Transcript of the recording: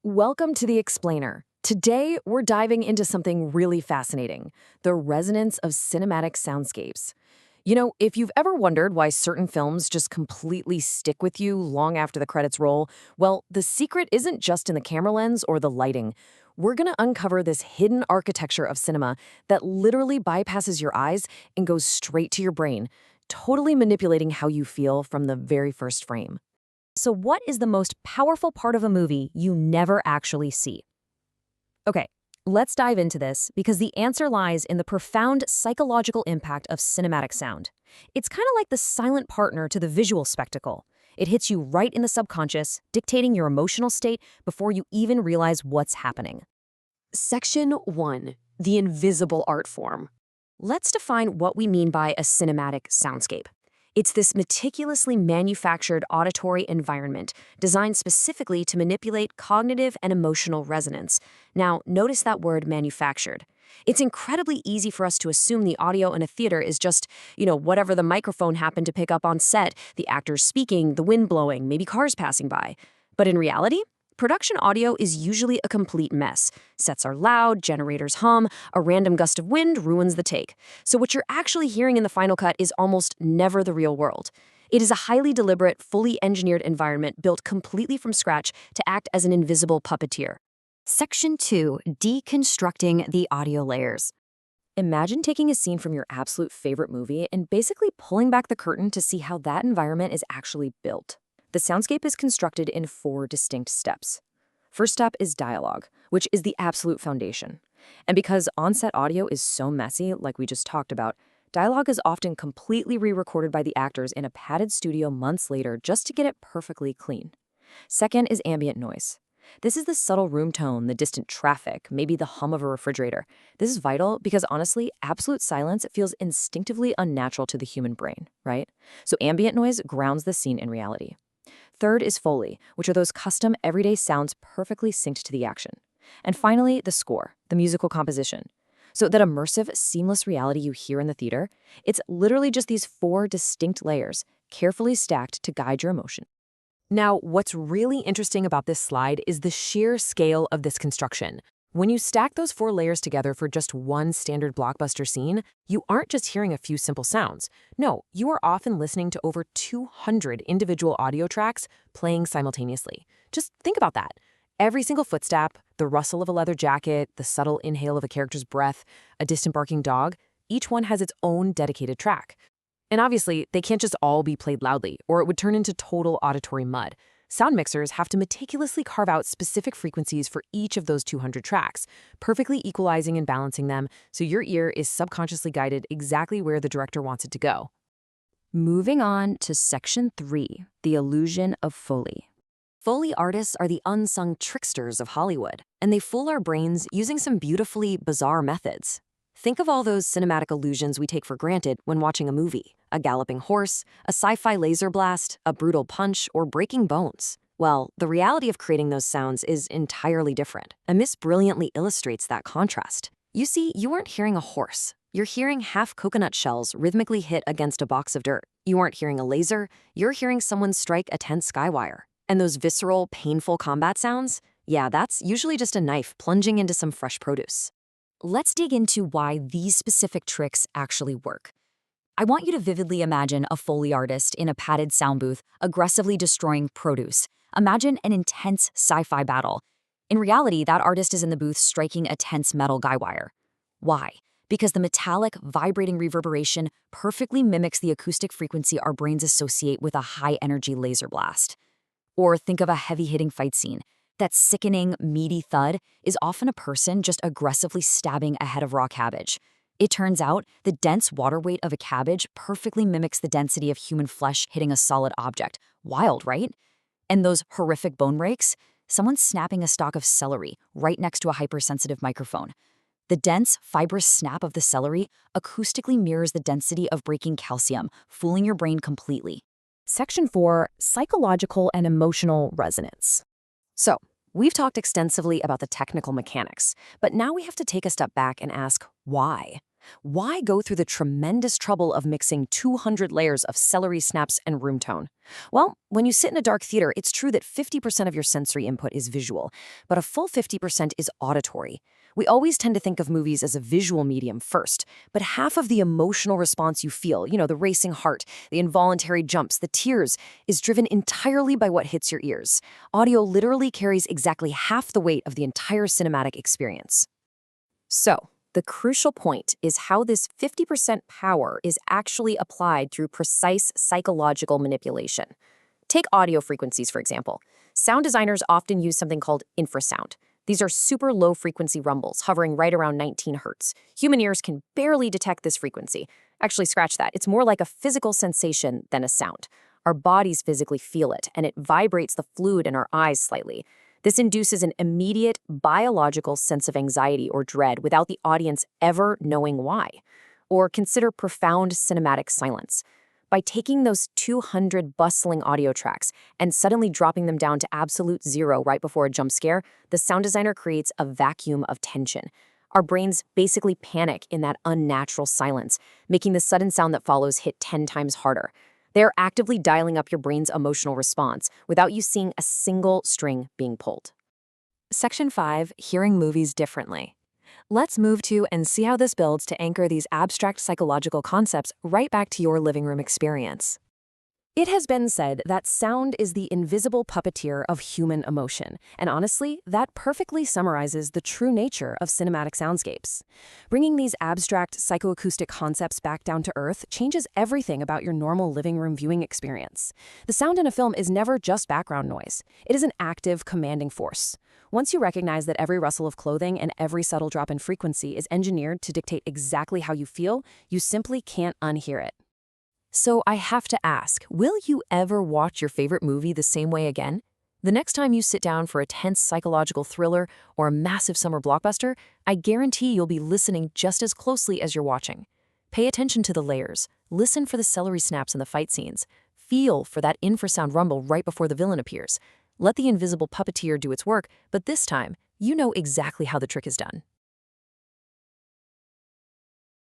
Welcome to The Explainer. Today, we're diving into something really fascinating, the resonance of cinematic soundscapes. If you've ever wondered why certain films just completely stick with you long after the credits roll, well, the secret isn't just in the camera lens or the lighting. We're going to uncover this hidden architecture of cinema that literally bypasses your eyes and goes straight to your brain, totally manipulating how you feel from the very first frame. So what is the most powerful part of a movie you never actually see? Okay, let's dive into this because the answer lies in the profound psychological impact of cinematic sound. It's kind of like the silent partner to the visual spectacle. It hits you right in the subconscious, dictating your emotional state before you even realize what's happening. Section 1. The invisible art form. Let's define what we mean by a cinematic soundscape. It's this meticulously manufactured auditory environment designed specifically to manipulate cognitive and emotional resonance. Now, notice that word manufactured. It's incredibly easy for us to assume the audio in a theater is just, whatever the microphone happened to pick up on set, the actors speaking, the wind blowing, maybe cars passing by. But in reality, production audio is usually a complete mess. Sets are loud, generators hum, a random gust of wind ruins the take. So what you're actually hearing in the final cut is almost never the real world. It is a highly deliberate, fully engineered environment built completely from scratch to act as an invisible puppeteer. Section 2. Deconstructing the audio layers. Imagine taking a scene from your absolute favorite movie and basically pulling back the curtain to see how that environment is actually built. The soundscape is constructed in 4 distinct steps. First step is dialogue, which is the absolute foundation. And because on-set audio is so messy, like we just talked about, dialogue is often completely re-recorded by the actors in a padded studio months later just to get it perfectly clean. Second is ambient noise. This is the subtle room tone, the distant traffic, maybe the hum of a refrigerator. This is vital because honestly, absolute silence feels instinctively unnatural to the human brain, right? So ambient noise grounds the scene in reality. Third is Foley, which are those custom everyday sounds perfectly synced to the action. And finally, the score, the musical composition. So that immersive, seamless reality you hear in the theater, it's literally just these 4 distinct layers, carefully stacked to guide your emotion. Now, what's really interesting about this slide is the sheer scale of this construction. When you stack those 4 layers together for just one standard blockbuster scene, you aren't just hearing a few simple sounds. No, you are often listening to over 200 individual audio tracks playing simultaneously. Just think about that. Every single footstep, the rustle of a leather jacket, the subtle inhale of a character's breath, a distant barking dog, each one has its own dedicated track. And obviously, they can't just all be played loudly, or it would turn into total auditory mud. Sound mixers have to meticulously carve out specific frequencies for each of those 200 tracks, perfectly equalizing and balancing them so your ear is subconsciously guided exactly where the director wants it to go. Moving on to Section 3, the illusion of Foley. Foley artists are the unsung tricksters of Hollywood, and they fool our brains using some beautifully bizarre methods. Think of all those cinematic illusions we take for granted when watching a movie. A galloping horse, a sci-fi laser blast, a brutal punch, or breaking bones. Well, the reality of creating those sounds is entirely different, and this brilliantly illustrates that contrast. You see, you aren't hearing a horse. You're hearing half coconut shells rhythmically hit against a box of dirt. You aren't hearing a laser, you're hearing someone strike a tense skywire. And those visceral, painful combat sounds? Yeah, that's usually just a knife plunging into some fresh produce. Let's dig into why these specific tricks actually work. I want you to vividly imagine a Foley artist in a padded sound booth aggressively destroying produce. Imagine an intense sci-fi battle. In reality, that artist is in the booth striking a tense metal guy wire. Why? Because the metallic, vibrating reverberation perfectly mimics the acoustic frequency our brains associate with a high-energy laser blast. Or think of a heavy-hitting fight scene. That sickening, meaty thud is often a person just aggressively stabbing a head of raw cabbage. It turns out the dense water weight of a cabbage perfectly mimics the density of human flesh hitting a solid object. Wild, right? And those horrific bone breaks? Someone's snapping a stalk of celery right next to a hypersensitive microphone. The dense, fibrous snap of the celery acoustically mirrors the density of breaking calcium, fooling your brain completely. Section 4, Psychological and Emotional Resonance. So, we've talked extensively about the technical mechanics, but now we have to take a step back and ask, why? Why go through the tremendous trouble of mixing 200 layers of celery snaps and room tone? Well, when you sit in a dark theater, it's true that 50% of your sensory input is visual, but a full 50% is auditory. We always tend to think of movies as a visual medium first, but half of the emotional response you feel, the racing heart, the involuntary jumps, the tears, is driven entirely by what hits your ears. Audio literally carries exactly half the weight of the entire cinematic experience. So, the crucial point is how this 50% power is actually applied through precise psychological manipulation. Take audio frequencies, for example. Sound designers often use something called infrasound. These are super low frequency rumbles hovering right around 19 hertz. Human ears can barely detect this frequency. Actually, scratch that. It's more like a physical sensation than a sound. Our bodies physically feel it, and it vibrates the fluid in our eyes slightly. This induces an immediate biological sense of anxiety or dread without the audience ever knowing why. Or consider profound cinematic silence. By taking those 200 bustling audio tracks and suddenly dropping them down to absolute zero right before a jump scare, the sound designer creates a vacuum of tension. Our brains basically panic in that unnatural silence, making the sudden sound that follows hit 10 times harder. They're actively dialing up your brain's emotional response without you seeing a single string being pulled. Section 5, Hearing Movies Differently. Let's move to and see how this builds to anchor these abstract psychological concepts right back to your living room experience. It has been said that sound is the invisible puppeteer of human emotion, and honestly, that perfectly summarizes the true nature of cinematic soundscapes. Bringing these abstract psychoacoustic concepts back down to earth changes everything about your normal living room viewing experience. The sound in a film is never just background noise. It is an active, commanding force. Once you recognize that every rustle of clothing and every subtle drop in frequency is engineered to dictate exactly how you feel, you simply can't unhear it. So I have to ask, will you ever watch your favorite movie the same way again? The next time you sit down for a tense psychological thriller or a massive summer blockbuster, I guarantee you'll be listening just as closely as you're watching. Pay attention to the layers, listen for the celery snaps in the fight scenes, feel for that infrasound rumble right before the villain appears. Let the invisible puppeteer do its work, but this time, you know exactly how the trick is done.